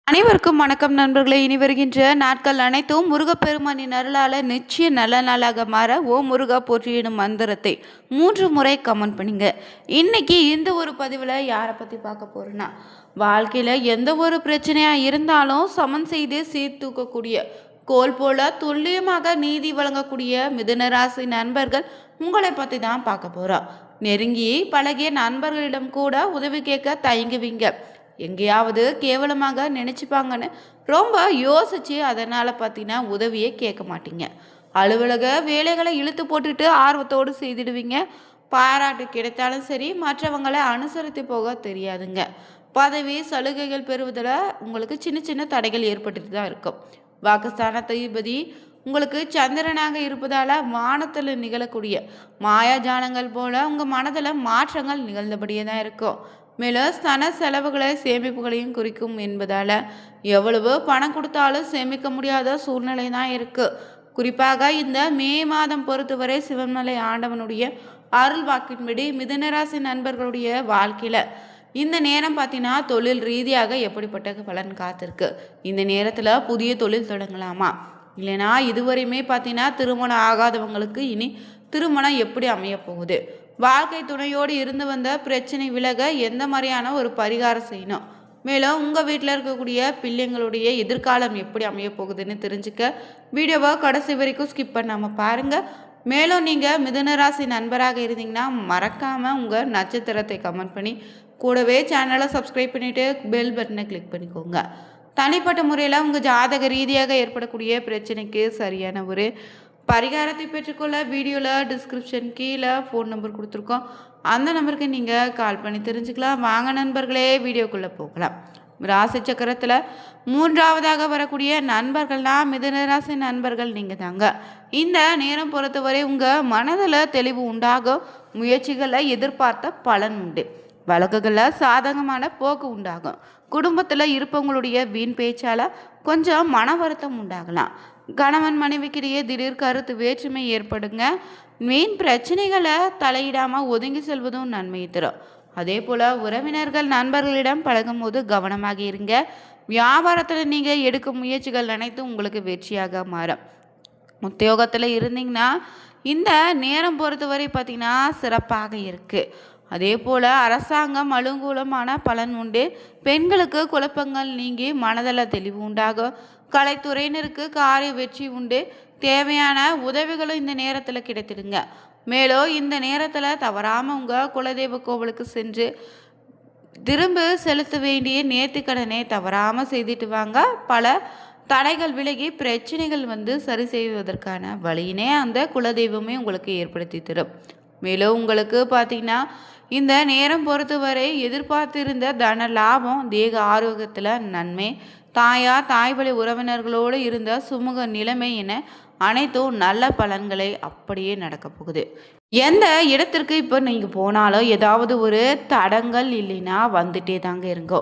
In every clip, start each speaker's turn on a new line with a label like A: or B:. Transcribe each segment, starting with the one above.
A: அனைவருக்கும் வணக்கம் நண்பர்களே. இனி வருகின்ற நாட்கள் அனைத்தும் முருகப்பெருமானின் அருளால் நிச்சய நல்ல நாளாக மாற ஓம் முருகா போற்றி எனும் மந்திரத்தை 3 முறை கமெண்ட் பண்ணுங்க. இன்னைக்கு இந்த ஒரு பதிவில் யாரை பற்றி பார்க்க போகிறோன்னா, வாழ்க்கையில் எந்த ஒரு பிரச்சனையாக இருந்தாலும் சமன் செய்து சீர்தூக்கக்கூடிய கோல் போல துல்லியமாக நீதி வழங்கக்கூடிய மிதுனராசி நண்பர்கள் உங்களை பற்றி தான் பார்க்க போகிறோம். நெருங்கி பழகிய நண்பர்களிடம் கூட உதவி கேட்க தயங்குவீங்க. எங்கேயாவது கேவலமாக நினச்சிப்பாங்கன்னு ரொம்ப யோசித்து அதனால் பார்த்தீங்கன்னா உதவியே கேட்க மாட்டீங்க. அலுவலக வேலைகளை இழுத்து போட்டுட்டு ஆர்வத்தோடு செய்திடுவீங்க. பாராட்டு கிடைத்தாலும் சரி, மற்றவங்களை அனுசரித்து போக தெரியாதுங்க. பதவி சலுகைகள் பெறுவதில் உங்களுக்கு சின்ன சின்ன தடைகள் ஏற்பட்டுட்டு தான் இருக்கும். பாகிஸ்தான தீபதி உங்களுக்கு சந்திரனாக இருப்பதால் வானத்தில் நிகழக்கூடிய மாயாஜாலங்கள் போல உங்கள் மனதில் மாற்றங்கள் நிகழ்ந்தபடியே தான் இருக்கும். மேலும் ஸ்தன செலவுகளை சேமிப்புகளையும் குறிக்கும் என்பதால் எவ்வளவு பணம் கொடுத்தாலும் சேமிக்க முடியாத சூழ்நிலை தான் இருக்குது. குறிப்பாக இந்த மே மாதம் பொறுத்தவரை சிவன்மலை ஆண்டவனுடைய அருள் வாக்கின்படி மிதுனராசி நண்பர்களுடைய வாழ்க்கையில் இந்த நேரம் பார்த்தீங்கன்னா தொழில் ரீதியாக எப்படிப்பட்ட பலன் காத்திருக்கு. இந்த நேரத்தில் புதிய தொழில் தொடங்கலாமா, இல்லைனா இதுவரையுமே பார்த்தீங்கன்னா திருமணம் ஆகாதவங்களுக்கு இனி திருமணம் எப்படி அமைய போகுது, வாழ்க்கை துணையோடு இருந்து வந்த பிரச்சனை விலக எந்த மாதிரியான ஒரு பரிகாரம் செய்யணும், மேலும் உங்கள் வீட்டில் இருக்கக்கூடிய பிள்ளைங்களுடைய எதிர்காலம் எப்படி அமைய போகுதுன்னு தெரிஞ்சுக்க வீடியோவை கடைசி வரைக்கும் ஸ்கிப் பண்ணாமல் பாருங்கள். மேலும் நீங்கள் மிதுனராசி நண்பராக இருந்தீங்கன்னா மறக்காமல் உங்கள் நட்சத்திரத்தை கமெண்ட் பண்ணி கூடவே சேனலை சப்ஸ்கிரைப் பண்ணிவிட்டு பெல் பட்டனை கிளிக் பண்ணிக்கோங்க. தனிப்பட்ட முறையில் உங்கள் ஜாதக ரீதியாக ஏற்படக்கூடிய பிரச்சனைக்கு சரியான ஒரு பரிகாரத்தை பெற்றுக்கொள்ள வீடியோவில் டிஸ்கிரிப்ஷன் கீழே ஃபோன் நம்பர் கொடுத்துருக்கோம். அந்த நம்பருக்கு நீங்கள் கால் பண்ணி தெரிஞ்சுக்கலாம். வாங்க நண்பர்களே, வீடியோக்குள்ளே போகலாம். ராசி சக்கரத்தில் 3ஆவதாக வரக்கூடிய நண்பர்கள்லாம் மிதுனராசி நண்பர்கள் நீங்கள் தாங்க. இந்த நேரம் பொறுத்தவரை உங்கள் மனதில் தெளிவு உண்டாகும். முயற்சிகளில் எதிர்பார்த்த பலன் உண்டு. வழக்குகளில் சாதகமான போக்கு உண்டாகும். குடும்பத்தில் இருப்பவங்களுடைய வீண் பேச்சால் கொஞ்சம் மன வருத்தம் உண்டாகலாம். கணவன் மனைவிக்கிடையே திடீர் கருத்து வேற்றுமை ஏற்படுங்க. மீன் பிரச்சனைகளை தலையிடாமல் ஒதுங்கி செல்வதும் நன்மையை தரும். அதே போல் உறவினர்கள் நண்பர்களிடம் பழகும் போது கவனமாக இருங்க. வியாபாரத்தில் நீங்கள் எடுக்கும் முயற்சிகள் அனைத்தும் உங்களுக்கு வெற்றியாக மாறும். உத்தியோகத்தில் இருந்தீங்கன்னா இந்த நேரம் பொறுத்தவரை பார்த்திங்கன்னா சிறப்பாக இருக்குது. அதே போல் அரசாங்கம் அலுங்கூலமான பலன் உண்டு. பெண்களுக்கு குழப்பங்கள் நீங்கி மனதில் தெளிவு உண்டாகும். கலைத்துறையினருக்கு காரிய வெற்றி உண்டு. தேவையான உதவிகளும் இந்த நேரத்தில் கிடைத்திடுங்க. மேலும் இந்த நேரத்தில் தவறாமல் உங்கள் குலதெய்வ கோவிலுக்கு சென்று திரும்ப செலுத்த வேண்டிய நேர்த்திக்கடனை தவறாமல் செய்துட்டு வாங்க. பல தடைகள் விலகி பிரச்சனைகள் சரி செய்வதற்கான வழியினே அந்த குலதெய்வமே உங்களுக்கு ஏற்படுத்தி தரும். மேலும் உங்களுக்கு பார்த்திங்கன்னா இந்த நேரம் பொறுத்தவரை எதிர்பார்த்திருந்த தன லாபம், தேக ஆரோக்கியத்தில் நன்மை, தாயார் தாய்வழி உறவினர்களோடு இருந்த சுமூக நிலைமை என அனைத்தும் நல்ல பலன்களை அப்படியே நடக்க போகுது. எந்த இடத்திற்கு இப்போ நீங்கள் போனாலும் ஏதாவது ஒரு தடங்கள் இல்லைன்னா வந்துட்டே தாங்க இருங்கோ.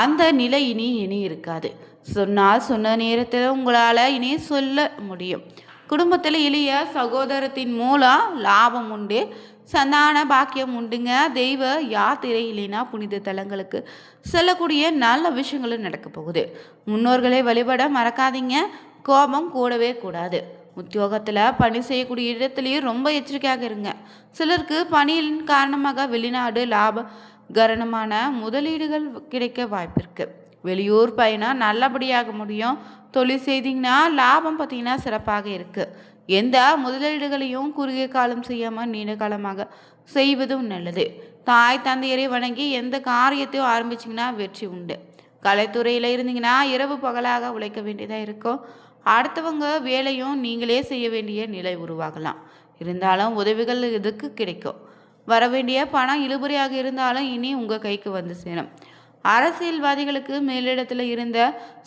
A: அந்த நிலை இனி இருக்காது. சொன்னால் சொன்ன நேரத்தில் உங்களால் இனி சொல்ல முடியும். குடும்பத்தில் எளிய சகோதரத்தின் மூலம் லாபம் உண்டு. சந்தான பாக்கியம் உண்டுங்க. தெய்வ யாத்திரை இல்லைன்னா புனித தலங்களுக்கு செல்லக்கூடிய நல்ல விஷயங்களும் நடக்க போகுது. முன்னோர்களை வழிபட மறக்காதீங்க. கோபம் கூடவே கூடாது. உத்தியோகத்தில் பணி செய்யக்கூடிய இடத்துலையும் ரொம்ப எச்சரிக்கையாக இருங்க. சிலருக்கு பணியின் காரணமாக வெளிநாடு லாபகரணமான முதலீடுகள் கிடைக்க வாய்ப்பு இருக்குது. வெளியூர் பயணம் நல்லபடியாக முடியும். தொழில் செய்தீங்கன்னா லாபம் பார்த்திங்கன்னா சிறப்பாக இருக்குது. எந்த முதலீடுகளையும் குறுகிய காலம் செய்யாமல் நீண்ட காலமாக செய்வதும் நல்லது. தாய் தந்தையரை வணங்கி எந்த காரியத்தையும் ஆரம்பிச்சிங்கன்னா வெற்றி உண்டு. கலைத்துறையில் இருந்தீங்கன்னா இரவு பகலாக உழைக்க வேண்டியதாக இருக்கும். அடுத்தவங்க வேலையும் நீங்களே செய்ய வேண்டிய நிலை உருவாகலாம். இருந்தாலும் உதவிகள் இதுக்கு கிடைக்கும். வர வேண்டிய பணம் இழுபறியாக இருந்தாலும் இனி உங்கள் கைக்கு வந்து சேரும். அரசியல்வாதிகளுக்கு மேலிடத்தில் இருந்த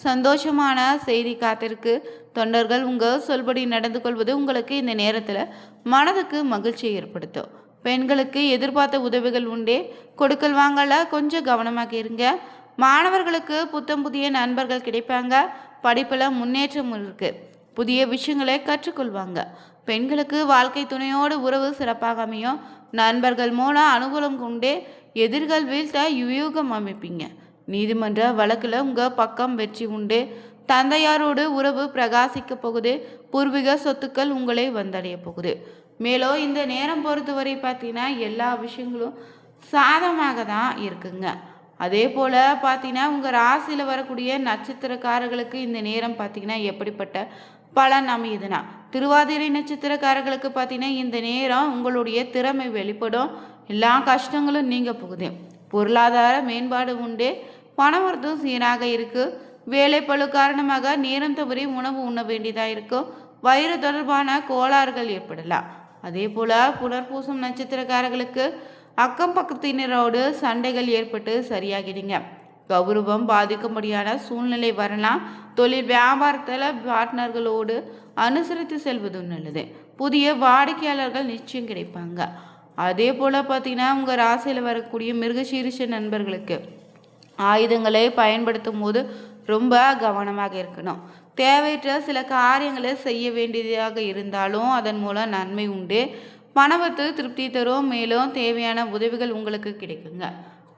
A: சந்தோஷமான செய்தி காத்திருக்கு. தொண்டர்கள் உங்கள் சொல்படி நடந்து கொள்வது உங்களுக்கு இந்த நேரத்தில் மனதுக்கு மகிழ்ச்சியை ஏற்படுத்தும். பெண்களுக்கு எதிர்பார்த்த உதவிகள் உண்டே. கொடுக்கல் வாங்கல கொஞ்சம் கவனமாக இருங்க. மாணவர்களுக்கு புத்தம் புதிய நண்பர்கள் கிடைப்பாங்க. படிப்பில் முன்னேற்றம் இருக்குது. புதிய விஷயங்களை கற்றுக்கொள்வாங்க. பெண்களுக்கு வாழ்க்கை துணையோடு உறவு சிறப்பாக அமையும். நண்பர்கள் மூலம் அனுகூலம் கொண்டே எதிர்கள் வீழ்த்த யுயூகம் அமைப்பீங்க. நீதிமன்ற வழக்கில் உங்கள் பக்கம் வெற்றி உண்டு. தந்தையாரோடு உறவு பிரகாசிக்க போகுது. பூர்வீக சொத்துக்கள் உங்களை வந்தடைய போகுது. மேலும் இந்த நேரம் பொறுத்தவரை பார்த்தீங்கன்னா எல்லா விஷயங்களும் சாதமாக தான் இருக்குங்க. அதே போல் பார்த்தீங்கன்னா உங்கள் ராசியில் வரக்கூடிய நட்சத்திரக்காரர்களுக்கு இந்த நேரம் பார்த்தீங்கன்னா எப்படிப்பட்ட பலன் அமையுதுன்னா, திருவாதிரை நட்சத்திரக்காரர்களுக்கு பார்த்தீங்கன்னா இந்த நேரம் உங்களுடைய திறமை வெளிப்படும். எல்லா கஷ்டங்களும் நீங்க போகுது. பொருளாதார மேம்பாடு உண்டு. பணவரத்தும் சீராக இருக்குது. வேலைப்பளு காரணமாக நேரம் தவறி உணவு உண்ண வேண்டியதாக இருக்கும். வயிறு தொடர்பான கோளாறுகள் ஏற்படலாம். அதே போல் புனர்பூசம் நட்சத்திரக்காரர்களுக்கு அக்கம் பக்கத்தினரோடு சண்டைகள் ஏற்பட்டு சரியாகிடுங்க. கௌரவம் பாதிக்கும்படியான சூழ்நிலை வரலாம். தொழில் வியாபாரத்தில் பார்ட்னர்களோடு அனுசரித்து செல்வதும் நல்லது. புதிய வாடிக்கையாளர்கள் நிச்சயம் கிடைப்பாங்க. அதே போல் பார்த்தீங்கன்னா உங்கள் ராசியில் வரக்கூடிய மிருகசீரிஷ நண்பர்களுக்கு ஆயுதங்களை பயன்படுத்தும் போது ரொம்ப கவனமாக இருக்கணும். தேவையற்ற சில காரியங்களை செய்ய வேண்டியதாக இருந்தாலும் அதன் மூலம் நன்மை உண்டு. பணவத்து திருப்தி தரும். மேலும் தேவையான உதவிகள் உங்களுக்கு கிடைக்குங்க.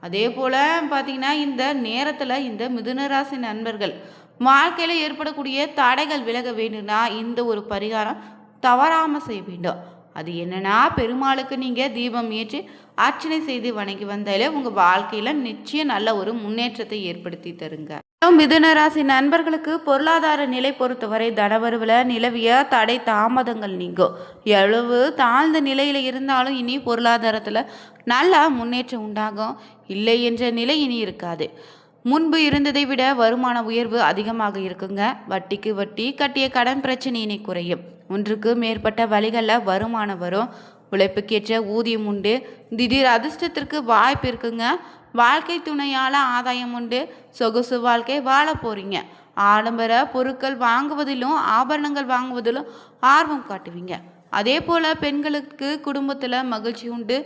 A: அதே போல் பார்த்தீங்கன்னா இந்த நேரத்தில் இந்த மிதுனராசி நண்பர்கள் வாழ்க்கையில் ஏற்படக்கூடிய தடைகள் விலக வேண்டும்னா இந்த ஒரு பரிகாரம் தவறாமல் செய்ய வேண்டும். அது என்னன்னா, பெருமாளுக்கு நீங்கள் தீபம் ஏற்றி அர்ச்சனை செய்து வணங்கி வந்தாலே உங்கள் வாழ்க்கையில் நிச்சயம் நல்ல ஒரு முன்னேற்றத்தை ஏற்படுத்தி தருங்க. மிதுனராசி நண்பர்களுக்கு பொருளாதார நிலை பொறுத்தவரை தனவரவில் நிலவிய தடை தாமதங்கள் நீங்கும். எவ்வளவு தாழ்ந்த நிலையில் இருந்தாலும் இனி பொருளாதாரத்தில் நல்ல முன்னேற்றம் உண்டாகும். இல்லை என்ற நிலை இனி இருக்காது. முன்பு இருந்ததை விட வருமான உயர்வு அதிகமாக இருக்குங்க. வட்டிக்கு வட்டி கட்டிய கடன் பிரச்சனை இனி குறையும். ஒன்றுக்கு மேற்பட்ட வழிகளில் வருமானம் வரும். உழைப்புக்கேற்ற ஊதியம் உண்டு. திடீர் அதிர்ஷ்டத்திற்கு வாய்ப்பு இருக்குங்க. வாழ்க்கை துணையால் ஆதாயம் உண்டு. சொகுசு வாழ்க்கை வாழ போறீங்க. ஆடம்பர பொருட்கள் வாங்குவதிலும் ஆபரணங்கள் வாங்குவதிலும் ஆர்வம் காட்டுவீங்க. அதே போல் பெண்களுக்கு குடும்பத்தில் மகிழ்ச்சி உண்டு.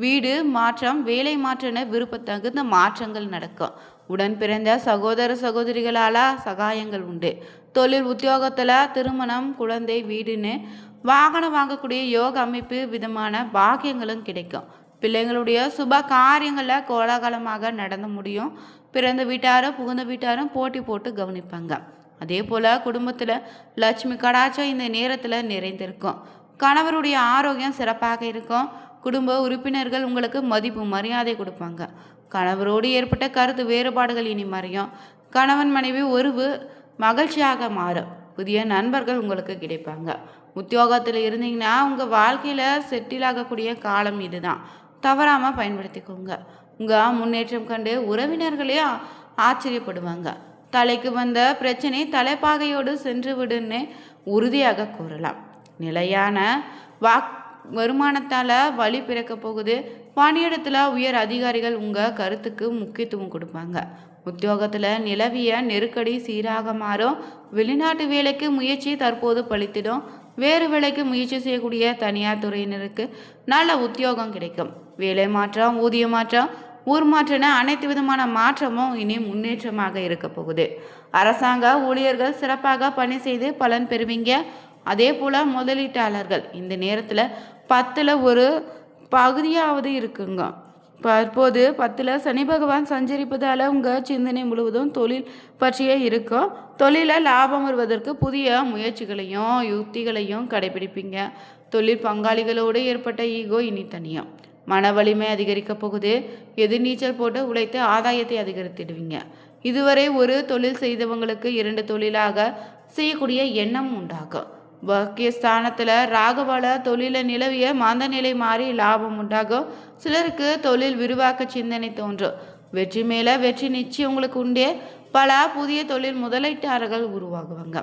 A: வீடு மாற்றம், வேலை மாற்றன விருப்பத்தகுந்த மாற்றங்கள் நடக்கும். உடன் பிறந்த சகோதர சகோதரிகளால் சகாயங்கள் உண்டு. தொழில் உத்தியோகத்தில் திருமணம், குழந்தை, வீடுன்னு வாகனம் வாங்கக்கூடிய யோக அமைப்பு விதமான பாக்கியங்களும் கிடைக்கும். பிள்ளைங்களுடைய சுப காரியங்களில் கோலாகலமாக நடந்து முடியும். பிறந்த வீட்டாரும் புகுந்த வீட்டாரும் போட்டி போட்டு கவனிப்பாங்க. அதே போல் குடும்பத்தில் லட்சுமி கடாட்சம் இந்த நேரத்தில் நிறைந்திருக்கும். கணவருடைய ஆரோக்கியம் சிறப்பாக இருக்கும். குடும்ப உறுப்பினர்கள் உங்களுக்கு மதிப்பு மரியாதை கொடுப்பாங்க. கணவரோடு ஏற்பட்ட கருத்து வேறுபாடுகள் இனி மறையும். கணவன் மனைவி உறவு மகிழ்ச்சியாக மாறும். புதிய நண்பர்கள் உங்களுக்கு கிடைப்பாங்க. உத்தியோகத்தில் இருந்தீங்கன்னா உங்கள் வாழ்க்கையில் செட்டில் ஆகக்கூடிய காலம் இதுதான். தவறாமல் பயன்படுத்திக்கோங்க. உங்கள் முன்னேற்றம் கண்டு உறவினர்களே ஆச்சரியப்படுவாங்க. தலைக்கு வந்த பிரச்சனை தலைப்பாகையோடு சென்று விடுன்னு உறுதியாக கூறலாம். நிலையான வருமானத்தால் வழி பிறக்க போகுது. பணியிடத்தில் உயர் அதிகாரிகள் உங்கள் கருத்துக்கு முக்கியத்துவம் கொடுப்பாங்க. உத்தியோகத்தில் நிலவிய நெருக்கடி சீராக மாறும். வெளிநாட்டு வேலைக்கு முயற்சி தற்போது பலித்திடும். வேறு வேலைக்கு முயற்சி செய்யக்கூடிய தனியார் துறையினருக்கு நல்ல உத்தியோகம் கிடைக்கும். வேலை மாற்றம், ஊதிய மாற்றம், ஊர் மாற்றன அனைத்து விதமான மாற்றமும் இனி முன்னேற்றமாக இருக்க போகுது. அரசாங்க ஊழியர்கள் சிறப்பாக பணி செய்து பலன் பெறுவீங்க. அதே போல் முதலீட்டாளர்கள் இந்த நேரத்தில் 10ல் ஒரு பகுதியாவது இருக்குங்க. தற்போது 10ல் சனி பகவான் சஞ்சரிப்பதால் உங்கள் சிந்தனை முழுவதும் தொழில் பற்றியே இருக்கும். தொழிலில் லாபம் வருவதற்கு புதிய முயற்சிகளையும் யுக்திகளையும் கடைபிடிப்பீங்க. தொழில் பங்காளிகளோடு ஏற்பட்ட ஈகோ இனி தனியும். மன வலிமை அதிகரிக்க போகுது. எதிர்நீச்சல் போட்டு உழைத்து ஆதாயத்தை அதிகரித்திடுவீங்க. இதுவரை ஒரு தொழில் செய்தவங்களுக்கு 2 தொழிலாக செய்யக்கூடிய எண்ணம் உண்டாகும். பாக்கியஸ்தானத்தில் ராகுவால தொழில நிலவிய மாந்த நிலை மாறி லாபம் உண்டாகும். சிலருக்கு தொழில் விரிவாக்க சிந்தனை தோன்றும். வெற்றி மேலே வெற்றி நிச்சயம் உங்களுக்கு உண்டே. பல புதிய தொழில் முதலீட்டாளர்கள் உருவாகுவாங்க.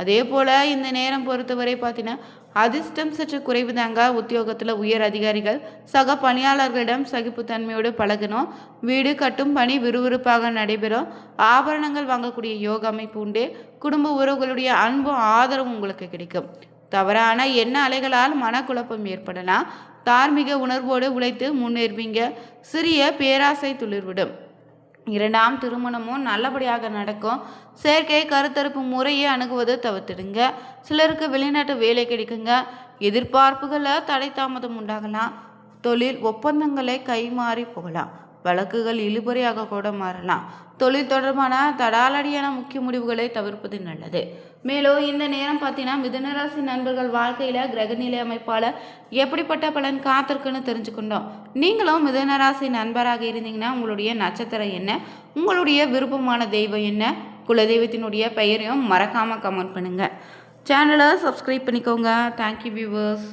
A: அதே போல் இந்த நேரம் பொறுத்தவரை பார்த்தீங்கன்னா அதிர்ஷ்டம் சற்று குறைவு தாங்க. உத்தியோகத்தில் உயர் அதிகாரிகள் சக பணியாளர்களிடம் சகிப்புத்தன்மையோடு பழகணும். வீடு கட்டும் பணி விறுவிறுப்பாக நடைபெறும். ஆபரணங்கள் வாங்கக்கூடிய யோக அமைப்பு உண்டு. குடும்ப உறவுகளுடைய அன்பும் ஆதரவும் உங்களுக்கு கிடைக்கும். தவறான எண்ண அலைகளால் மனக்குழப்பம் ஏற்படலாம். தார்மீக உணர்வோடு உழைத்து முன்னேறுவீங்க. சிறிய பேராசை துளிர்விடும். 2ஆம் திருமணமும் நல்லபடியாக நடக்கும். செயற்கை கருத்தரிப்பு முறையை அணுகுவது தவிர்த்துடுங்க. சிலருக்கு வெளிநாட்டு வேலை கிடைக்குங்க. எதிர்பார்ப்புகளை தடை தாமதம் உண்டாகலாம். தொழில் ஒப்பந்தங்களை கைமாறி போகலாம். வழக்குகள் இழுபறியாக கூட மாறலாம். தொழில் தொடர்பான தடாலடியான முக்கிய முடிவுகளை தவிர்ப்பது நல்லது. மேலும் இந்த நேரம் பார்த்தீங்கன்னா மிதுனராசி நண்பர்கள் வாழ்க்கையில் கிரகநிலை அமைப்பால் எப்படிப்பட்ட பலன் காத்திருக்குன்னு தெரிஞ்சுக்கிட்டோம். நீங்களும் மிதுனராசி நண்பராக இருந்தீங்கன்னா உங்களுடைய நட்சத்திரம் என்ன, உங்களுடைய விருப்பமான தெய்வம் என்ன, குலதெய்வத்தினுடைய பெயரையும் மறக்காமல் கமெண்ட் பண்ணுங்கள். சேனலை சப்ஸ்கிரைப் பண்ணிக்கோங்க. Thank you viewers.